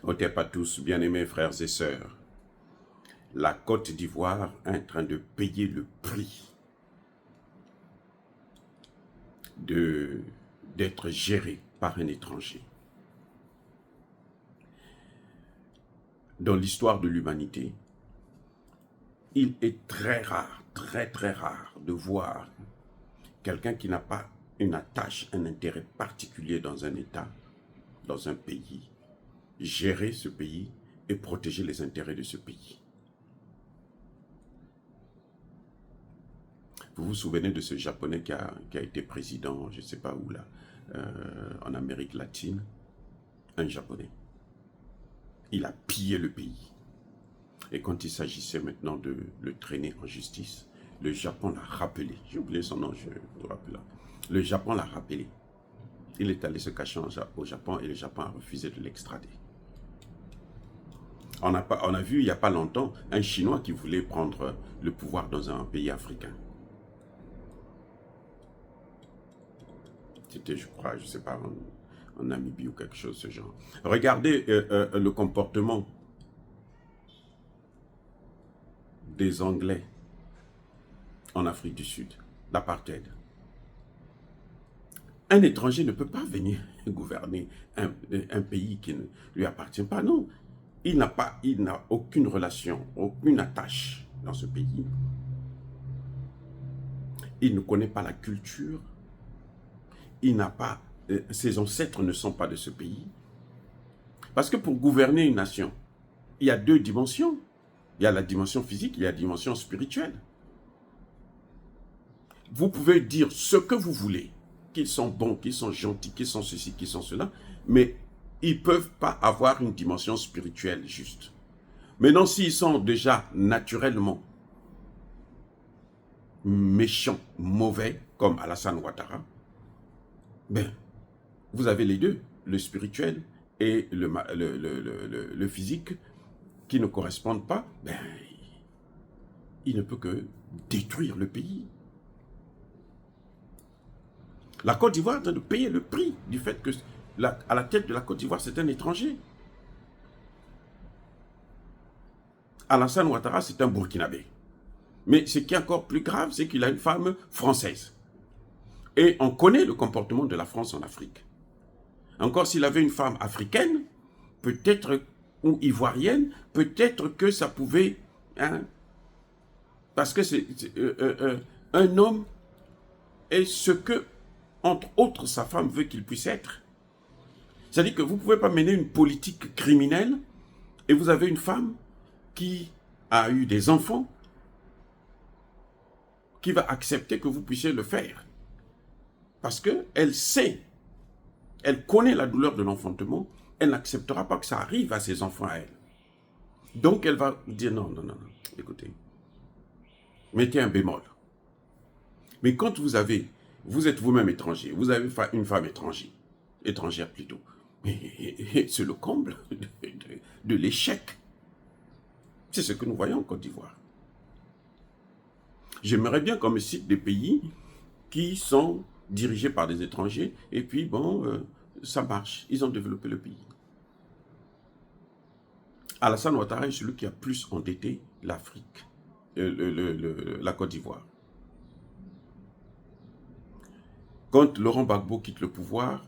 Otep à tous, bien-aimés frères et sœurs. La Côte d'Ivoire est en train de payer le prix d'être gérée par un étranger. Dans l'histoire de l'humanité, il est très rare, très rare de voir quelqu'un qui n'a pas une attache, un intérêt particulier dans un État, dans un pays, gérer ce pays et protéger les intérêts de ce pays. Vous vous souvenez de ce Japonais qui a été président, je ne sais pas où là, en Amérique latine, un Japonais. Il a pillé le pays. Et quand il s'agissait maintenant de le traîner en justice, le Japon l'a rappelé. J'ai oublié son nom, je vous rappelle. Le Japon l'a rappelé. Il est allé se cacher au Japon et le Japon a refusé de l'extrader. On a vu il n'y a pas longtemps un Chinois qui voulait prendre le pouvoir dans un pays africain. C'était, je crois, je ne sais pas, en Namibie ou quelque chose de ce genre. Regardez le comportement des Anglais en Afrique du Sud, l'apartheid. Un étranger ne peut pas venir gouverner un pays qui ne lui appartient pas, non. Il n'a aucune relation, aucune attache dans ce pays. Il ne connaît pas la culture. Il n'a pas, ses ancêtres ne sont pas de ce pays. Parce que pour gouverner une nation, il y a deux dimensions. Il y a la dimension physique, il y a la dimension spirituelle. Vous pouvez dire ce que vous voulez, qu'ils sont bons, qu'ils sont gentils, qu'ils sont ceci, qu'ils sont cela, mais ils ne peuvent pas avoir une dimension spirituelle juste. Maintenant, s'ils sont déjà naturellement méchants, mauvais, comme Alassane Ouattara, ben, vous avez les deux, le spirituel et le physique, qui ne correspondent pas, ben, il ne peut que détruire le pays. La Côte d'Ivoire est en train de payer le prix du fait que à la tête de la Côte d'Ivoire, c'est un étranger. Alassane Ouattara, c'est un Burkinabé. Mais ce qui est encore plus grave, c'est qu'il a une femme française. Et on connaît le comportement de la France en Afrique. Encore s'il avait une femme africaine, peut-être, ou ivoirienne, peut-être que ça pouvait... Hein, parce que c'est un homme est ce que, entre autres, sa femme veut qu'il puisse être. C'est-à-dire que vous ne pouvez pas mener une politique criminelle et vous avez une femme qui a eu des enfants qui va accepter que vous puissiez le faire. Parce qu'elle sait, elle connaît la douleur de l'enfantement, elle n'acceptera pas que ça arrive à ses enfants à elle. Donc elle va dire non, écoutez, mettez un bémol. Mais quand vous êtes vous-même étranger, vous avez une femme étrangère plutôt, c'est le comble de l'échec. C'est ce que nous voyons en Côte d'Ivoire. J'aimerais bien qu'on me cite des pays qui sont dirigés par des étrangers, et puis bon, ça marche, ils ont développé le pays. Alassane Ouattara est celui qui a plus endetté l'Afrique, la Côte d'Ivoire. Quand Laurent Gbagbo quitte le pouvoir,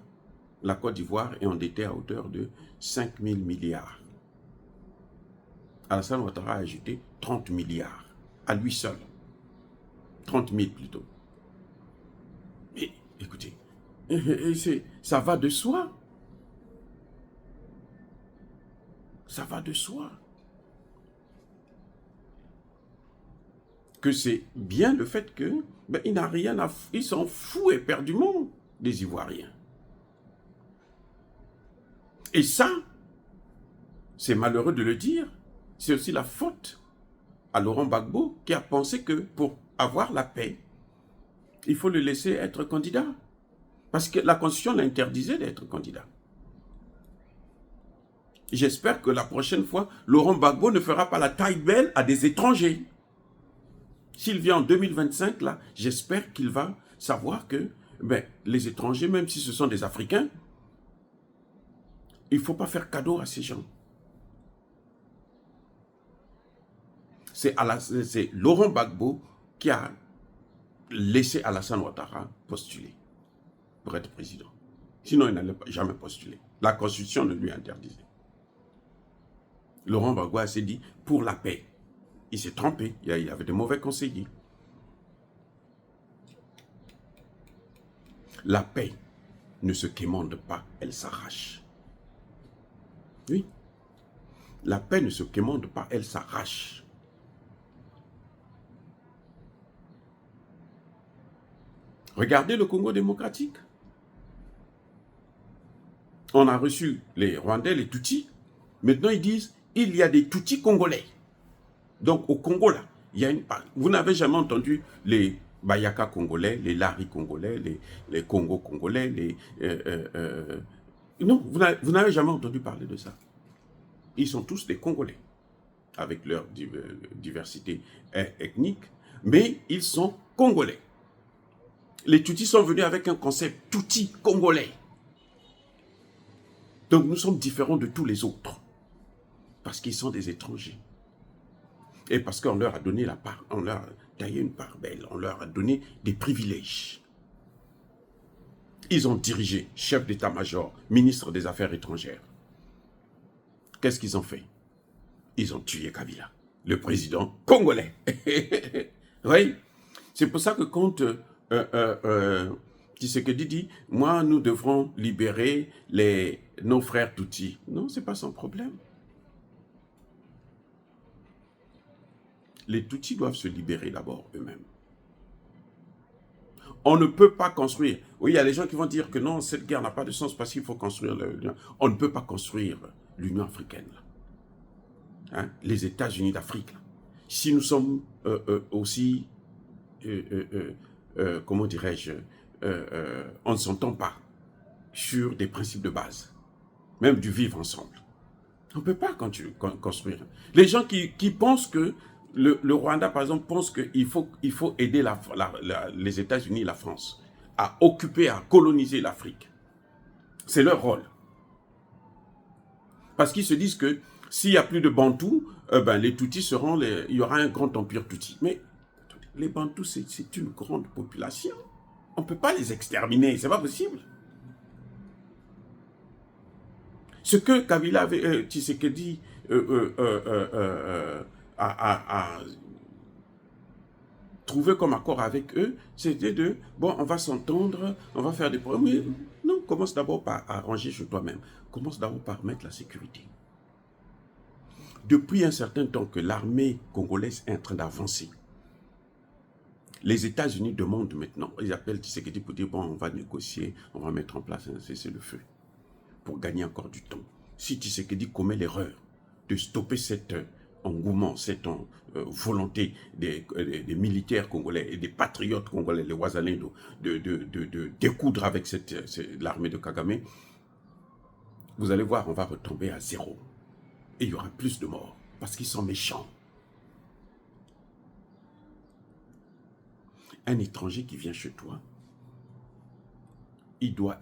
la Côte d'Ivoire est endettée à hauteur de 5 000 milliards. Alassane Ouattara a ajouté 30 milliards, à lui seul. 30 000 plutôt. Mais écoutez, ça va de soi. Ça va de soi. Que c'est bien le fait que il n'a rien à... Ils s'en foutent éperdument des Ivoiriens. Et ça, c'est malheureux de le dire, c'est aussi la faute à Laurent Gbagbo qui a pensé que pour avoir la paix, il faut le laisser être candidat. Parce que la Constitution l'interdisait d'être candidat. J'espère que la prochaine fois, Laurent Gbagbo ne fera pas la taille belle à des étrangers. S'il vient en 2025, là, j'espère qu'il va savoir que les étrangers, même si ce sont des Africains, il ne faut pas faire cadeau à ces gens. c'est Laurent Gbagbo qui a laissé Alassane Ouattara postuler pour être président. Sinon, il n'allait jamais postuler. La Constitution ne lui interdisait. Laurent Gbagbo s'est dit pour la paix. Il s'est trompé. Il avait de mauvais conseillers. La paix ne se quémande pas, elle s'arrache. Oui. La paix ne se quémande pas, elle s'arrache. Regardez le Congo démocratique. On a reçu les Rwandais, les Tutsis. Maintenant, ils disent, il y a des Tutsis congolais. Donc, au Congo, là, il y a une part. Vous n'avez jamais entendu les Bayaka congolais, les Lari congolais, les Congo congolais, non, vous n'avez jamais entendu parler de ça. Ils sont tous des Congolais, avec leur diversité ethnique, mais ils sont Congolais. Les Tutsis sont venus avec un concept Tutsi congolais. Donc nous sommes différents de tous les autres, parce qu'ils sont des étrangers. Et parce qu'on leur a donné la part, on leur a taillé une part belle, on leur a donné des privilèges. Ils ont dirigé, chef d'état-major, ministre des Affaires étrangères. Qu'est-ce qu'ils ont fait? Ils ont tué Kabila, le président congolais. Oui, c'est pour ça que quand Tshisekedi dit, moi, nous devrons libérer nos frères Tutsis. Non, ce n'est pas son problème. Les Tutsis doivent se libérer d'abord eux-mêmes. On ne peut pas construire. Oui, il y a des gens qui vont dire que non, cette guerre n'a pas de sens parce qu'il faut construire l'Union. On ne peut pas construire l'Union africaine. Hein? Les États-Unis d'Afrique. Si nous sommes aussi, comment dirais-je, on ne s'entend pas sur des principes de base, même du vivre ensemble. On ne peut pas construire. Les gens qui pensent que le Rwanda, par exemple, pense qu'il faut aider les États-Unis et la France à occuper, à coloniser l'Afrique. C'est leur rôle. Parce qu'ils se disent que s'il n'y a plus de Bantous, les Tutsis il y aura un grand empire Tutsi. Mais les Bantous, c'est une grande population. On ne peut pas les exterminer, c'est pas possible. Ce que Kabila avait, Tshisekedi a trouvé comme accord avec eux, c'était de, bon, on va s'entendre, on va faire des problèmes. Non, commence d'abord par arranger chez toi-même. Commence d'abord par mettre la sécurité. Depuis un certain temps que l'armée congolaise est en train d'avancer, les États-Unis demandent maintenant, ils appellent Tshisekedi pour dire, bon, on va négocier, on va mettre en place un cessez-le-feu pour gagner encore du temps. Si Tshisekedi commet l'erreur de stopper cet engouement, cette volonté des militaires congolais et des patriotes congolais, les Wazalendo, de découdre avec l'armée de Kagame, vous allez voir, on va retomber à zéro. Et il y aura plus de morts, parce qu'ils sont méchants. Un étranger qui vient chez toi, il doit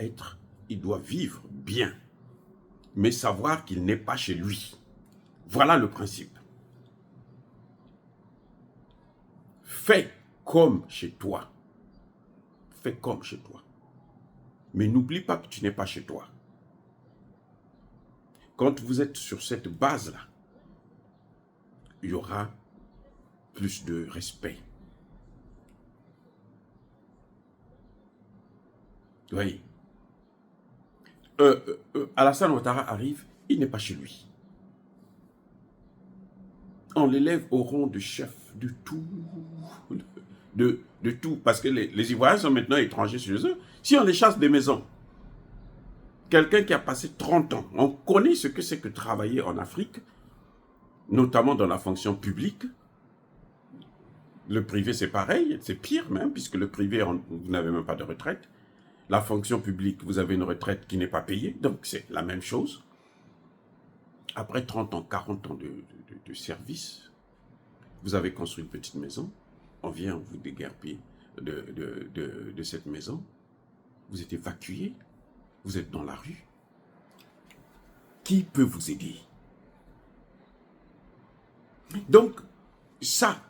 vivre bien, mais savoir qu'il n'est pas chez lui. Voilà le principe. Fais comme chez toi. Fais comme chez toi. Mais n'oublie pas que tu n'es pas chez toi. Quand vous êtes sur cette base-là, il y aura plus de respect. Oui. Alassane Ouattara arrive, il n'est pas chez lui. On l'élève au rang de chef de tout. De tout. Parce que les Ivoiriens sont maintenant étrangers chez eux. Si on les chasse des maisons, quelqu'un qui a passé 30 ans, on connaît ce que c'est que travailler en Afrique, notamment dans la fonction publique. Le privé, c'est pareil, c'est pire même, puisque le privé, vous n'avez même pas de retraite. La fonction publique, vous avez une retraite qui n'est pas payée, donc c'est la même chose. Après 30 ans, 40 ans de service, vous avez construit une petite maison, on vient vous déguerpir de cette maison, vous êtes évacué, vous êtes dans la rue. Qui peut vous aider? Donc, ça,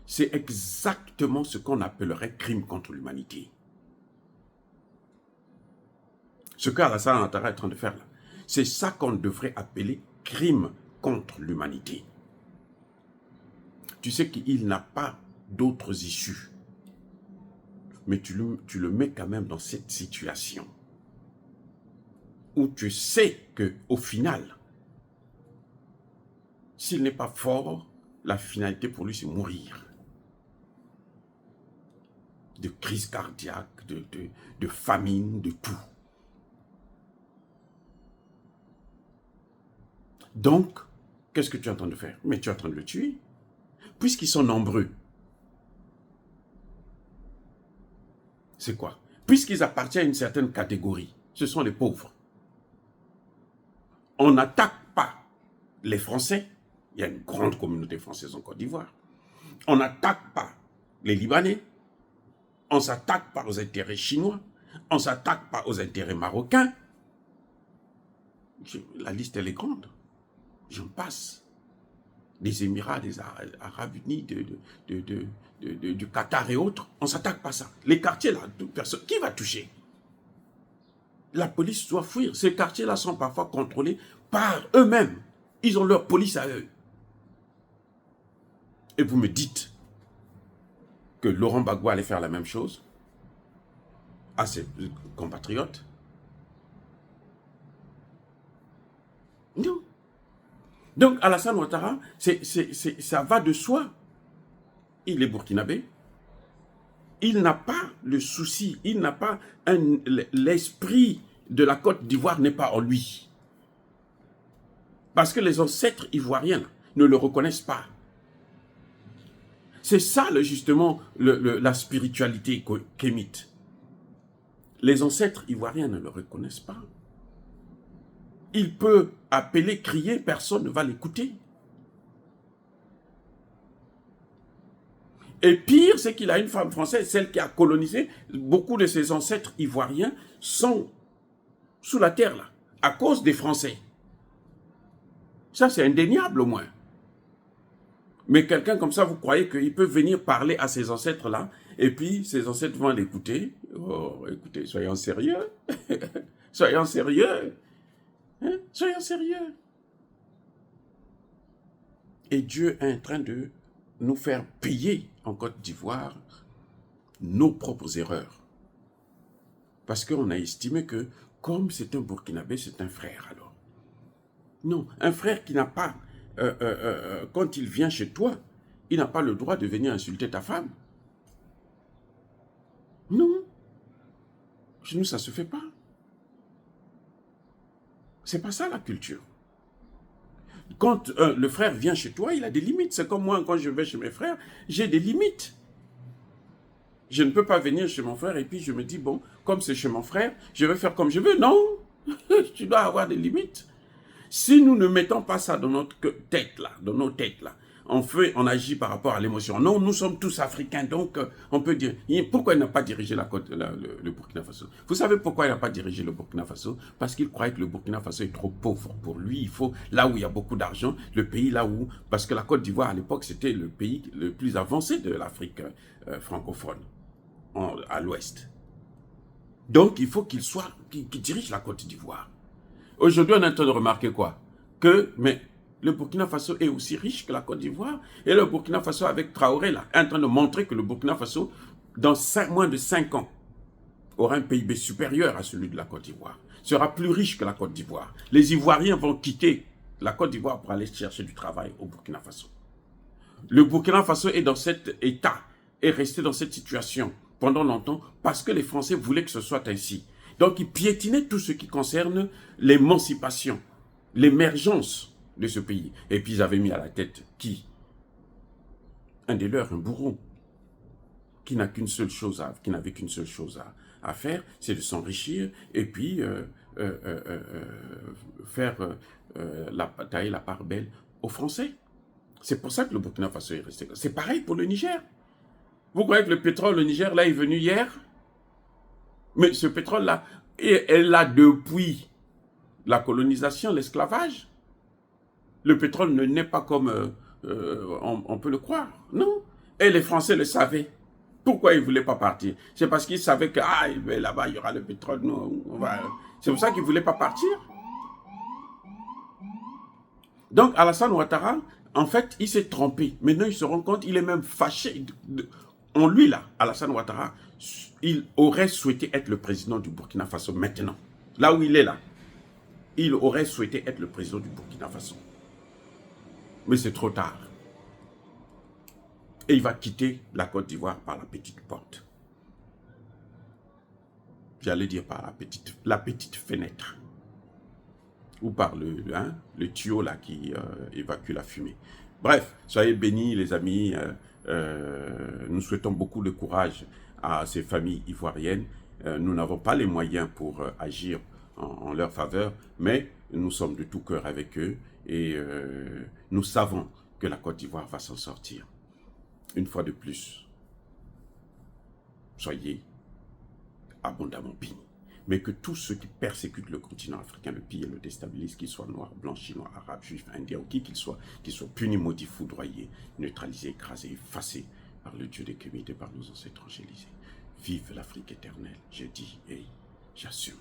c'est exactement ce qu'on appellerait crime contre l'humanité. Ce qu'Alassane Ouattara est en train de faire là, c'est ça qu'on devrait appeler crime contre l'humanité. Tu sais qu'il n'a pas d'autres issues. Mais tu le mets quand même dans cette situation où tu sais qu'au final, s'il n'est pas fort, la finalité pour lui, c'est mourir. De crise cardiaque, de famine, de tout. Donc, qu'est-ce que tu es en train de faire? Mais tu es en train de le tuer. Puisqu'ils sont nombreux. C'est quoi? Puisqu'ils appartiennent à une certaine catégorie, ce sont les pauvres. On n'attaque pas les Français. Il y a une grande communauté française en Côte d'Ivoire. On n'attaque pas les Libanais. On ne s'attaque pas aux intérêts chinois. On ne s'attaque pas aux intérêts marocains. La liste, elle est grande. J'en passe. Des Émirats, des Arabes Unis, du Qatar et autres. On ne s'attaque pas à ça. Les quartiers, là, personne, qui va toucher? La police doit fuir. Ces quartiers-là sont parfois contrôlés par eux-mêmes. Ils ont leur police à eux. Et vous me dites que Laurent Gbagbo allait faire la même chose à ses compatriotes? Non. Donc Alassane Ouattara, ça va de soi. Il est burkinabé. Il n'a pas le souci, il n'a pas l'esprit de la Côte d'Ivoire n'est pas en lui. Parce que les ancêtres ivoiriens ne le reconnaissent pas. C'est ça, justement, la spiritualité kémite. Les ancêtres ivoiriens ne le reconnaissent pas. Il peut appeler, crier, personne ne va l'écouter. Et pire, c'est qu'il a une femme française, celle qui a colonisé. Beaucoup de ses ancêtres ivoiriens sont sous la terre, là, à cause des Français. Ça, c'est indéniable, au moins. Mais quelqu'un comme ça, vous croyez qu'il peut venir parler à ses ancêtres-là, et puis ses ancêtres vont l'écouter? Oh, écoutez, soyons sérieux. Soyons sérieux. Hein? Soyons sérieux. Et Dieu est en train de nous faire payer en Côte d'Ivoire nos propres erreurs. Parce qu'on a estimé que, comme c'est un Burkinabé, c'est un frère alors. Non, un frère qui n'a pas, quand il vient chez toi, il n'a pas le droit de venir insulter ta femme. Non. Chez nous, ça ne se fait pas. C'est pas ça la culture. Quand le frère vient chez toi, il a des limites. C'est comme moi, quand je vais chez mes frères, j'ai des limites. Je ne peux pas venir chez mon frère et puis je me dis, bon, comme c'est chez mon frère, je vais faire comme je veux. Non, tu dois avoir des limites. Si nous ne mettons pas ça dans notre tête, là, dans nos têtes, là, on agit par rapport à l'émotion. Non, nous sommes tous africains, donc on peut dire, pourquoi il n'a pas dirigé le Burkina Faso? Vous savez pourquoi il n'a pas dirigé le Burkina Faso? Parce qu'il croyait que le Burkina Faso est trop pauvre. Pour lui, il faut, là où il y a beaucoup d'argent, le pays là où, parce que la Côte d'Ivoire à l'époque, c'était le pays le plus avancé de l'Afrique francophone, à l'ouest. Donc il faut qu'il dirige la Côte d'Ivoire. Aujourd'hui, on est en train de remarquer quoi? Mais le Burkina Faso est aussi riche que la Côte d'Ivoire. Et le Burkina Faso, avec Traoré, là, est en train de montrer que le Burkina Faso, dans moins de 5 ans, aura un PIB supérieur à celui de la Côte d'Ivoire. Sera plus riche que la Côte d'Ivoire. Les Ivoiriens vont quitter la Côte d'Ivoire pour aller chercher du travail au Burkina Faso. Le Burkina Faso est dans cet état, est resté dans cette situation pendant longtemps parce que les Français voulaient que ce soit ainsi. Donc, ils piétinaient tout ce qui concerne l'émancipation, l'émergence de ce pays. Et puis, ils avaient mis à la tête qui? Un des leurs, un bourreau, qui n'avait qu'une seule chose à faire, c'est de s'enrichir et puis tailler la part belle aux Français. C'est pour ça que le Burkina Faso est resté. C'est pareil pour le Niger. Vous croyez que le pétrole, le Niger, là, est venu hier? Mais ce pétrole-là, est là depuis la colonisation, l'esclavage. Le pétrole ne naît pas comme on peut le croire. Non. Et les Français le savaient. Pourquoi ils ne voulaient pas partir? C'est parce qu'ils savaient que là-bas, il y aura le pétrole. C'est pour ça qu'ils ne voulaient pas partir. Donc, Alassane Ouattara, en fait, il s'est trompé. Maintenant, il se rend compte, il est même fâché. En lui, là, Alassane Ouattara, il aurait souhaité être le président du Burkina Faso maintenant. Là où il est là, il aurait souhaité être le président du Burkina Faso. Mais c'est trop tard. Et il va quitter la Côte d'Ivoire par la petite porte. J'allais dire par la petite fenêtre. Ou par le tuyau là qui évacue la fumée. Bref, soyez bénis les amis. Nous souhaitons beaucoup de courage à ces familles ivoiriennes. Nous n'avons pas les moyens pour agir en leur faveur, mais nous sommes de tout cœur avec eux et nous savons que la Côte d'Ivoire va s'en sortir. Une fois de plus, soyez abondamment bénis. Mais que tous ceux qui persécutent le continent africain, le pillent et le déstabilisent, qu'ils soient noirs, blancs, chinois, arabes, juifs, indiens ou qui qu'ils soient punis, maudits, foudroyés, neutralisés, écrasés, effacés par le Dieu des Kémites et par nos ancêtres angélisés. Vive l'Afrique éternelle, je dis et j'assume.